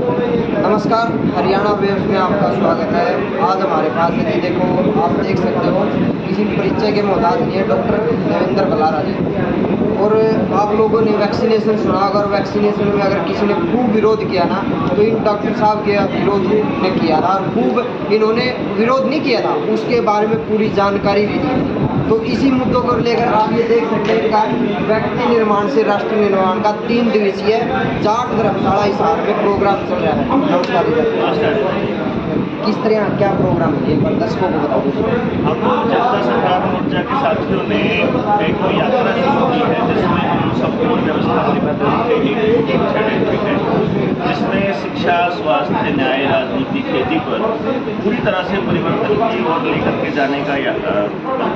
नमस्कार, हरियाणा वेव्स में आपका स्वागत है। आज हमारे पास है जी, देखो आप देख सकते हो, किसी परिचय के मोहताज नहीं है, डॉक्टर देवेंद्र बलारा जी। और आप लोगों ने वैक्सीनेशन सुना होगा, और वैक्सीनेशन में अगर किसी ने खूब विरोध किया ना, तो इन डॉक्टर साहब के विरोध ने किया था, और खूब इन्होंने विरोध नहीं किया था, उसके बारे में पूरी जानकारी भी दी थी। तो इसी मुद्दों को लेकर आप ये देख सकते हैं कि व्यक्ति निर्माण से राष्ट्र निर्माण का 3 दिवसीय जाट धर्मशाला हिसार में प्रोग्राम चल रहा है। नमस्कार। किस तरह क्या प्रोग्राम है, एक बार दर्शकों को बता दो। हम जनता सरकार मोर्चा के साथियों ने एक यात्रा शुरू की है, जिसमें हम संपूर्ण व्यवस्था है, जिसमें शिक्षा, स्वास्थ्य, न्याय, राजनीति, खेती पर पूरी तरह से परिवर्तन की ओर लेकर के जाने का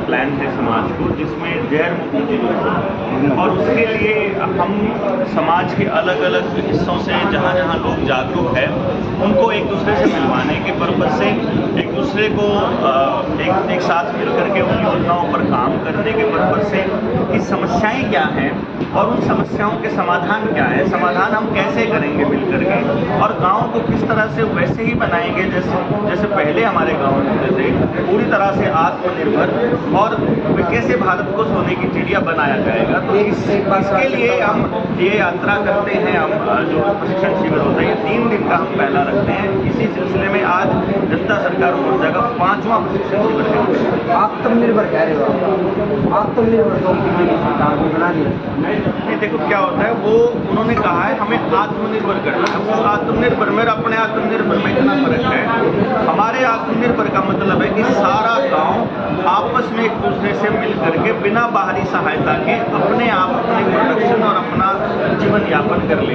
प्लान है समाज को, जिसमें जहर मुक्त जीवन। और उसके लिए हम समाज के अलग अलग हिस्सों से जहाँ जहाँ लोग जागरूक हैं, उनको एक दूसरे से मिलवाने के पर्पज से, एक दूसरे को एक साथ मिल करके उन योजनाओं पर काम करने के पर्पज से कि समस्याएं क्या हैं और उन समस्याओं के समाधान क्या है, समाधान हम कैसे करेंगे मिल करके, और गांव को किस तरह से वैसे ही बनाएंगे जैसे पहले हमारे गांव होते थे, पूरी तरह से आत्मनिर्भर, और कैसे भारत को सोने की चिड़िया बनाया जाएगा। तो इसके लिए हम ये यात्रा करते हैं। हम जो प्रशिक्षण शिविर होता है, 3 दिन का हम पहला रखते हैं। इसी सिलसिले में आज जनता सरकार मोर्चा का 5वां प्रशिक्षण शिविर है। आत्मनिर्भर कह रहे हो, आत्मनिर्भर तो बना दिया। नहीं, देखो क्या होता है, वो उन्होंने कहा है हमें आत्मनिर्भर करना है। वो आत्मनिर्भर में अपने आत्मनिर्भर में इतना फर्क है। हमारे आत्मनिर्भर का मतलब है कि सारा गांव आपस में एक दूसरे से मिल करके बिना बाहरी सहायता के अपने आप अपने प्रोडक्शन और अपना जीवन यापन कर ले।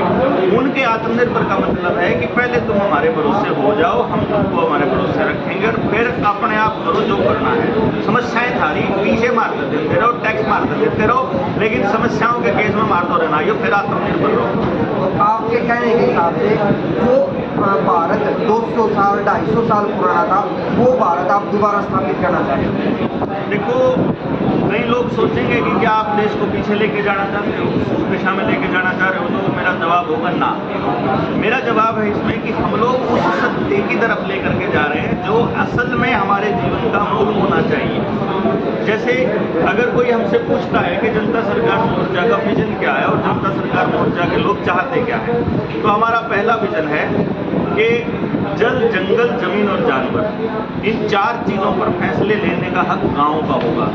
उनके आत्मनिर्भर का मतलब है कि पहले तुम हमारे भरोसे हो जाओ, हम तुमको हमारे भरोसे रखेंगे, और फिर अपने आप करो जो करना है। समस्याएं थारी पीछे मारते देते रहो, टैक्स मारते देते रहो, लेकिन समस्याओं के केस में मारते रहना, ये फिर आत्मनिर्भर रहो। आपके कहने के हिसाब से जो भारत 200 साल 250 साल पुराना था, वो भारत आप दोबारा स्थापित करना चाहते हो? देखो, कई लोग सोचेंगे कि क्या आप देश को पीछे लेके जाना चाहते हो, उस दिशा में लेके जाना चाह रहे हो, तो मेरा जवाब होगा ना। मेरा जवाब है इसमें कि हम लोग उस सत्य की तरफ लेकर के जा रहे हैं जो असल में हमारे जीवन का मूल होना चाहिए। जैसे अगर कोई हमसे पूछता है कि जनता सरकार मोर्चा का विजन क्या है और जनता सरकार मोर्चा के लोग चाहते क्या है, तो हमारा पहला विजन है कि जल, जंगल, जमीन और जानवर, इन 4 चीज़ों पर फैसले लेने का हक गाँव का होगा।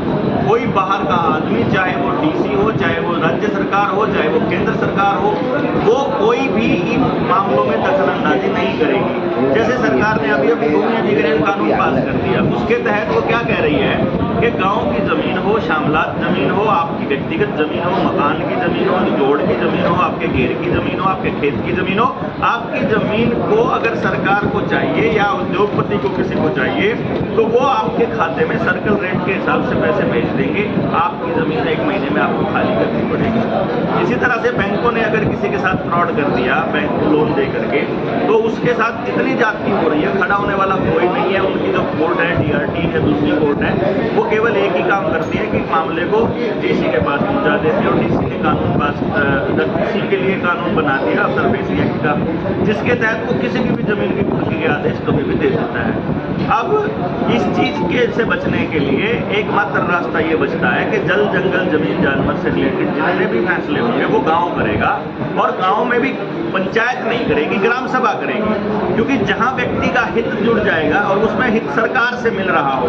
कोई बाहर का आदमी, चाहे वो डीसी हो, चाहे वो राज्य सरकार हो, चाहे वो केंद्र सरकार हो, वो कोई भी इन मामलों में दखलंदाजी नहीं करेगी। जैसे सरकार ने अभी भूमि अधिग्रहण कानून पास कर दिया, उसके तहत वो क्या कह रही है कि गांव की जमीन हो, शामलात जमीन हो, आपकी व्यक्तिगत जमीन हो, मकान की जमीन हो, जोड़ की जमीन हो, आपके घेर की जमीन हो, आपके खेत की जमीन हो, आपकी जमीन को अगर सरकार को चाहिए या उद्योगपति को किसी को चाहिए, तो वो आपके खाते में सर्कल रेट के हिसाब से पैसे भेज देंगे। आपकी जमीन 1 महीने में आपको खाली करनी पड़ेगी। इसी तरह से बैंकों ने अगर किसी के साथ फ्रॉड कर दिया, बैंक को लोन दे करके, तो उसके साथ जितनी जाति हो रही है, खड़ा होने वाला कोई नहीं है। उनकी जो कोर्ट है, DRT है, दूसरी कोर्ट है, वो केवल एक ही काम करती है कि मामले को DC के पास पहुंचा देती है, और DC ने कानून पास DC के लिए कानून बना दिया, सर्वेसी एक्ट का, जिसके तहत वो किसी की भी जमीन की कुर्की के आदेश कभी भी दे देता है। अब इस चीज के से बचने के लिए एकमात्र रास्ता ये बचता है कि जल, जंगल, जमीन, जानवर से रिलेटेड जितने भी फैसले होंगे वो गांव करेगा, और गांव में भी पंचायत नहीं करेगी, ग्राम सभा करेगी। क्योंकि जहां व्यक्ति का हित जुड़ जाएगा और उसमें हित सरकार से मिल रहा हो,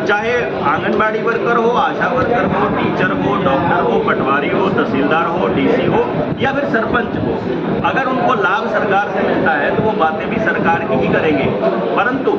चाहे आंगनबाड़ी वर्कर हो, आशा वर्कर हो, टीचर हो, डॉक्टर हो, पटवारी हो, तहसीलदार हो, DC हो, या फिर सरपंच हो, अगर उनको लाभ सरकार से मिलता है तो वो बातें भी सरकार की ही करेंगे। परंतु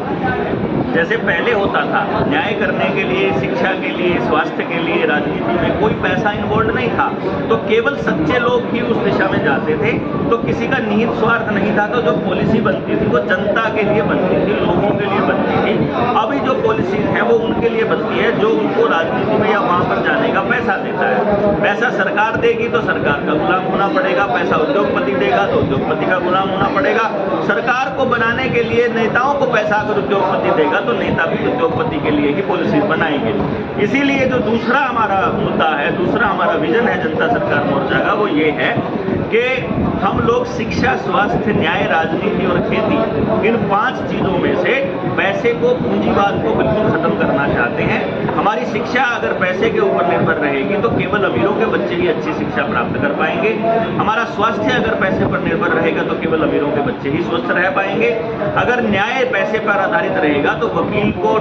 जैसे पहले होता था, न्याय करने के लिए, शिक्षा के लिए, स्वास्थ्य के लिए, राजनीति में कोई पैसा इन्वॉल्व नहीं था, तो केवल सच्चे लोग ही उस दिशा में जाते थे, तो किसी का निहित स्वार्थ नहीं था। तो जो पॉलिसी बनती थी वो जनता के लिए बनती थी, लोगों के लिए बनती थी। अभी जो पॉलिसी है वो उनके लिए बनती है जो उनको राजनीति में या वहाँ पर जाने का पैसा देता है। पैसा सरकार देगी तो सरकार का गुलाम होना पड़ेगा, पैसा उद्योगपति देगा तो उद्योगपति का गुलाम होना पड़ेगा। सरकार को बनाने के लिए नेताओं को पैसा अगर उद्योगपति देगा तो नेता भी उद्योगपति के लिए ही पॉलिसी बनाएंगे। इसीलिए जो दूसरा हमारा मुद्दा है, दूसरा हमारा विजन है जनता सरकार मोर्चा का, वो ये है कि हम लोग शिक्षा, स्वास्थ्य, न्याय, राजनीति और खेती, इन 5 चीज़ों में से पैसे को, पूंजीवाद को बिल्कुल खत्म करना चाहते हैं। हमारी शिक्षा अगर पैसे के ऊपर निर्भर रहेगी तो केवल अमीरों के बच्चे ही अच्छी शिक्षा प्राप्त कर पाएंगे। हमारा स्वास्थ्य अगर पैसे पर निर्भर रहेगा तो केवल अमीरों के बच्चे ही स्वस्थ रह पाएंगे। अगर न्याय पैसे पर आधारित रहेगा तो वकील को,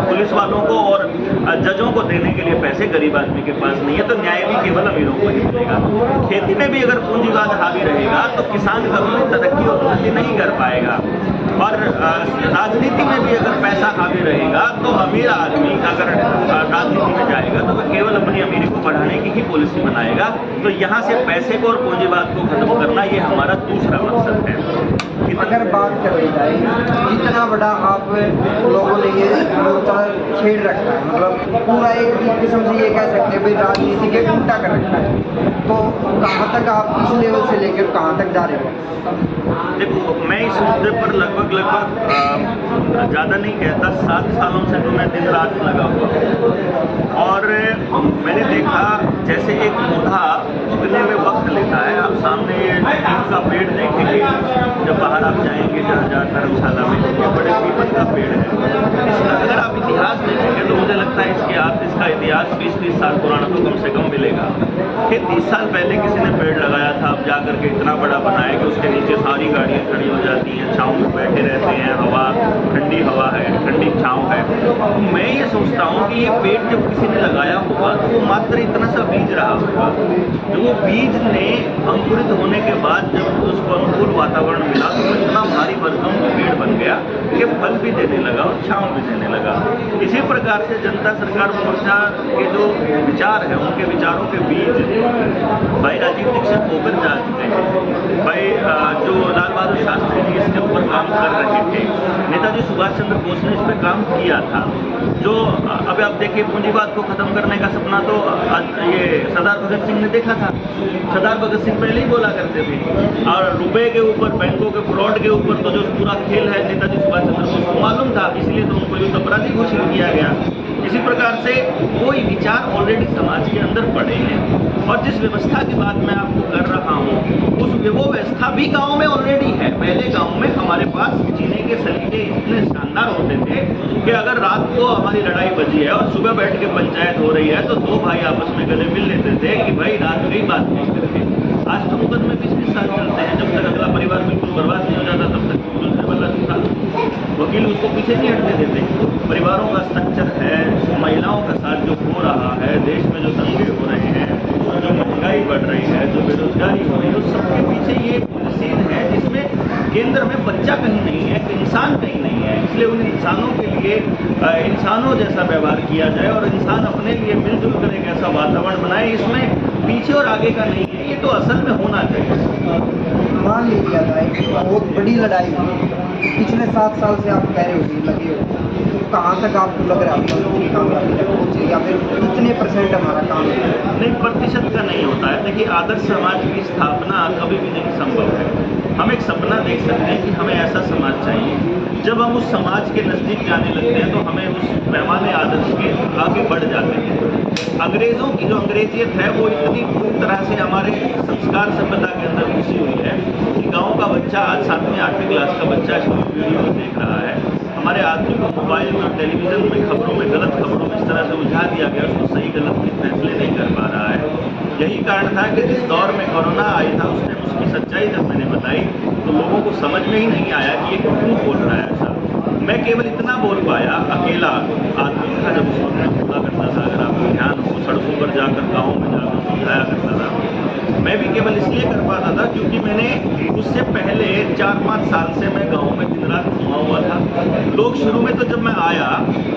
पुलिस वालों को और जजों को देने के लिए पैसे गरीब आदमी के पास नहीं है, तो न्याय भी केवल अमीरों को ही मिलेगा। खेती में भी अगर पूंजीवाद हावी रहेगा तो किसान कभी तरक्की और उन्नति नहीं कर पाएगा। और राजनीति में भी अगर पैसा हावी रहेगा तो अमीर आदमी अगर राजनीति में जाएगा तो वह केवल अपनी अमीरी को बढ़ाने की ही पॉलिसी बनाएगा। तो यहाँ से पैसे को और पूंजीवाद को खत्म करना ये हमारा दूसरा मकसद है। अगर बात करें जाए, जितना बड़ा आप लोगों ने ये मोर्चा छेड़ रखा है, मतलब पूरा एक किस्म से ये कह सकते हैं भाई राजनीति के उल्टा कर रखा है, तो कहाँ तक आप इस लेवल से लेकर कहाँ तक जा रहे हो? देखो, मैं इस मुद्दे पर लगभग ज़्यादा नहीं कहता, 7 सालों से तो मैं दिन रात लगा हुआ और मैंने देखा जैसे एक पौधा उगने में वक्त लेता है। आप सामने नीम का पेड़ देखेंगे, जब बाहर आप जाएंगे जहाँ धर्मशाला में, ये बड़े पीपल का पेड़ है। इसका अगर आप इतिहास देखेंगे तो मुझे लगता है इसका इतिहास 20-30 साल पुराना तो कम से कम मिलेगा। फिर 30 साल पहले किसी ने पेड़ लगाया था, अब जाकर के इतना बड़ा बनाया कि उसके नीचे सारी गाड़ियाँ खड़ी हो जाती हैं, छाँव में बैठे रहते हैं, हवा ठंडी हवा है, ठंडी छाँव है। तो मैं ये सोचता हूँ कि ये पेड़ जब किसी ने लगाया होगा तो वो मात्र इतना सा बीज रहा होगा, जो वो बीज ने अंकुरित होने के बाद जब उसको अनुकूल वातावरण मिला तो वो इतना भारी भरकम पेड़ बन गया कि फल भी देने लगा और छाँव भी देने लगा। इसी प्रकार से जनता सरकार मोर्चा के जो विचार है, उनके विचारों के बीज भाई राजीव दीक्षित होकर जा चुके हैं, भाई जो लाल बहादुर शास्त्री जी इसके ऊपर काम कर रहे थे, नेताजी सुभाष चंद्र बोस ने इस पर काम किया था। जो अब आप देखिए, पूंजीवाद को खत्म करने का सपना तो ये सरदार भगत सिंह ने देखा था। सरदार भगत सिंह पहले ही बोला करते थे, और रुपए के ऊपर, बैंकों के फ्रॉड के ऊपर तो जो पूरा खेल है नेताजी सुभाष चंद्र बोस को मालूम था, इसलिए तो उनको युद्ध अपराधी घोषित किया गया। इसी प्रकार से कोई विचार ऑलरेडी समाज के अंदर पड़े हैं, और जिस व्यवस्था की बात मैं आपको कर रहा हूँ वो व्यवस्था भी गांव में ऑलरेडी है। पहले गांव में हमारे पास जीने के सलीके इतने शानदार होते थे कि अगर रात को हमारी लड़ाई बजी है और सुबह बैठ के पंचायत हो रही है तो 2 भाई आपस में गले मिल लेते थे कि भाई रात गई बात नहीं करके। आज तो मुकदमे 20-20 साल चलते हैं, जब तक अगला परिवार बिल्कुल बर्बाद नहीं हो जाता तब तक वकील उसको पीछे नहीं हटने देते। परिवारों का स्ट्रक्चर है, महिलाओं का साथ जो हो रहा है, देश में जो दंगे हो रहे हैं, जो महंगाई बढ़ रही है, जो बेरोजगारी हो रही है, उस सबके पीछे ये पॉलिसीज है जिसमें केंद्र में बच्चा कहीं नहीं है, इंसान कहीं नहीं है। इसलिए उन इंसानों के लिए इंसानों जैसा व्यवहार किया जाए और इंसान अपने लिए मिलजुल कर एक ऐसा वातावरण बनाए, इसमें पीछे और आगे का नहीं है, ये तो असल में होना चाहिए। मान लीजिए था एक बहुत बड़ी लड़ाई हुई पिछले 7 साल से, आप कह रहे हो लगे हो, तो कहाँ तक आपको लग रहा है कामयाबी तक पहुँचे, या फिर कितने % हमारा काम है? नहीं, प्रतिशत का नहीं होता है। देखिए, आदर्श समाज की स्थापना कभी भी नहीं संभव है। हम एक सपना देख सकते हैं कि हमें ऐसा समाज चाहिए। जब हम उस समाज के नज़दीक जाने लगते हैं तो हमें उस पैमाने आदर्श के आगे बढ़ जाते हैं। अंग्रेज़ों की जो अंग्रेजियत है वो इतनी पूरी तरह से हमारे संस्कार सभ्यता के अंदर घुसी हुई है कि गाँव का बच्चा आज 7वीं 8वीं क्लास का बच्चा वीडियो देख रहा है। हमारे आदमी को मोबाइल में, टेलीविज़न में, खबरों में, गलत खबरों में इस तरह से उलझा दिया गया, उसको सही गलत के फैसले नहीं कर पा रहा है। यही कारण था कि जिस दौर में कोरोना आई था उस टाइम उसकी सच्चाई जब मैंने बताई तो लोगों को समझ में ही नहीं आया कि ये क्यों बोल रहा है ऐसा। मैं केवल इतना बोल पाया, अकेला आदमी था जब उसको मैं बोला करता था। अगर आपको ध्यान हो, सड़कों पर जाकर, गाँव में जाकर समझाया करता था। मैं भी केवल इसलिए कर पाता था क्योंकि मैंने उससे पहले 4-5 साल से मैं गाँव में दिन रात घुमा हुआ था। लोग शुरू में तो जब मैं आया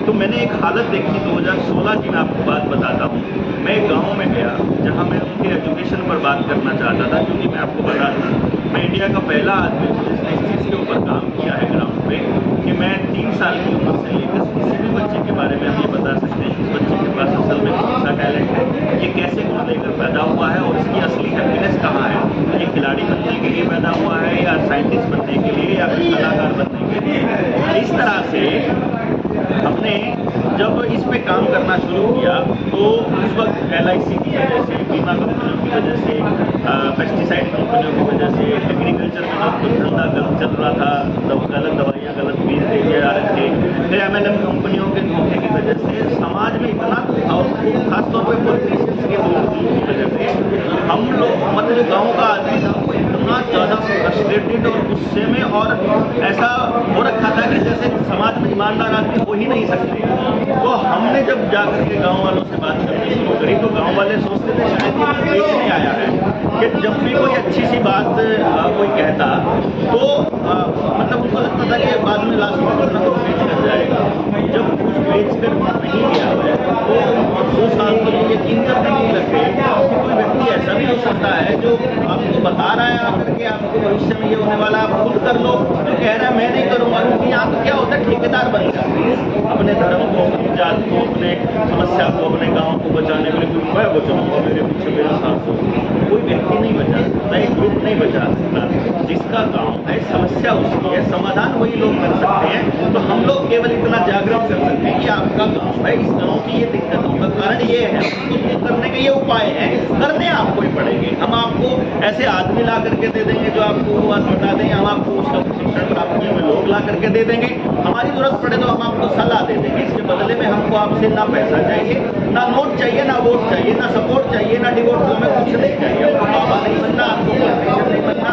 तो मैंने एक हालत देखी 2016 की, मैं आपको बात बताता हूँ। मैं गांव में गया जहां मैं उनके एजुकेशन पर बात करना चाहता था, क्योंकि मैं आपको बता दूं मैं इंडिया का पहला आदमी हूँ जिसने इस चीज़ के ऊपर काम किया है ग्राउंड पे, कि मैं 3 साल की उम्र से लेकर किसी भी बच्चे के बारे में हम ये बता सकते हैं कि इस बच्चे के पास असल में कौन सा टैलेंट है, ये कैसे गुण लेकर पैदा हुआ है और इसकी असली हैप्पीनेस कहाँ है। ये खिलाड़ी बनने के लिए पैदा हुआ है या साइंटिस्ट बनने के लिए या फिर कलाकार बनने के लिए। इस तरह से हमने जब इस पे काम करना शुरू किया तो उस वक्त LIC की वजह से, बीमा कंपनियों की वजह से, पेस्टिसाइड कंपनियों की वजह से, एग्रीकल्चर में जो कुछ धंधा गलत चल रहा था, गलत दवाइयाँ गलत बीज दिए जा रहे थे, फिर MLM कंपनियों के धोखे की वजह से समाज में इतना, और खासतौर पर पॉलिटिशियंस के धोखे की वजह से हम लोग, मतलब गाँव का आदमी था, वो इतना ज़्यादा फ्रस्ट्रेटेड और गुस्से में, और ऐसा हो रखा था कि जैसे समाज में ईमानदार आदमी हो ही नहीं सकते। तो हमने जब जाकर के गांव वालों से बात करनी शुरू करी तो गांव वाले सोचते थे शायद ये बेचने आया है, कि जब भी कोई अच्छी सी बात कोई कहता तो मतलब उनको लगता था कि बाद में लास्ट में कुछ ना कुछ बेच कर जाएगा। जब कुछ बेच कर नहीं गया है तो 2 साल तो यकीन करने नहीं लगे कि कोई व्यक्ति ऐसा भी हो सकता है जो आपको बता रहा है आकर के आपको भविष्य में ये होने वाला, आप खुद कर लो, तो कह रहा है मैं नहीं करूँगा। क्योंकि यहाँ तो क्या होता है, ठेकेदार बन जाते हैं अपने धर्म को, अपनी जात को, अपने समस्या को, अपने गाँव को बचाने के लिए। मैं बचाऊँगा, मेरे पीछे मेरे साथ हो, कोई व्यक्ति नहीं बचा सकता, एक ग्रुप नहीं बचा सकता। जिसका गाँव है, समस्या उसकी है, समाधान वही लोग कर सकते हैं। तो हम लोग केवल इतना जागृत कर सकते हैं कि आपका गाँव है, इस गाँव की ये दिक्कतों का कारण ये है, उसको दूर करने के ये उपाय हैं, करने आपको ही पड़ेंगे। हम आपको ऐसे आदमी ला करके दे देंगे जो आपको वो बात बता देंगे, हम आपको उसका प्रशिक्षण प्राप्त किए हुए लोग ला करके दे देंगे, हमारी जरूरत पड़े तो हम आपको सलाह दे देंगे। इसके बदले में हमको आपसे ना पैसा चाहिए, ना नोट चाहिए, ना वोट चाहिए, ना सपोर्ट चाहिए, ना डिवोर्स, हमें कुछ नहीं चाहिए। हमको बाबा नहीं बनना, आपको पॉलिटिशियन नहीं बनना,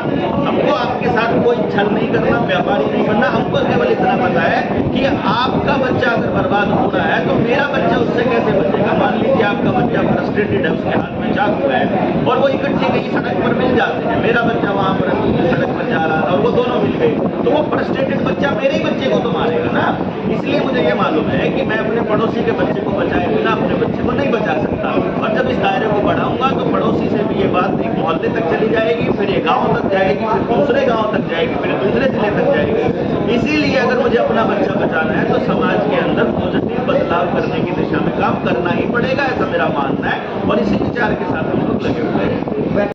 हमको आपके साथ कोई छल नहीं करना, व्यापारी नहीं बनना। हमको केवल इतना पता है कि आपका बच्चा अगर बर्बाद हो रहा है तो मेरा बच्चा उससे कैसे बचेगा। मान लीजिए आपका बच्चा फ्रस्ट्रेटेड है, उसके हाथ में चाकू है और वो इकट्ठे कहीं सड़क पर मिल जाते हैं, मेरा बच्चा वहाँ पर सड़क पर जा रहा था और वो दोनों मिल गए, तो वो फ्रस्ट्रेटेड बच्चा मेरे ही बच्चे को तो मारेगा ना। इसलिए मुझे ये मालूम है कि मैं अपने पड़ोसी के बच्चे को बचाए बिना अपने बच्चे को नहीं बचा सकता। और जब इस दायरे को बढ़ाऊंगा तो पड़ोसी से भी ये बात एक मोहल्ले तक चली जाएगी, फिर ये गाँव तक जाएगी, फिर दूसरे गाँव तक जाएगी, फिर दूसरे जिले तक जाएगी। इसीलिए अगर मुझे अपना बच्चा बचाना है तो समाज के अंदर पॉजिटिव बदलाव करने की दिशा में काम करना ही पड़ेगा, ऐसा मेरा मानना है। और इसी विचार के साथ हम लोग लगे हुए हैं।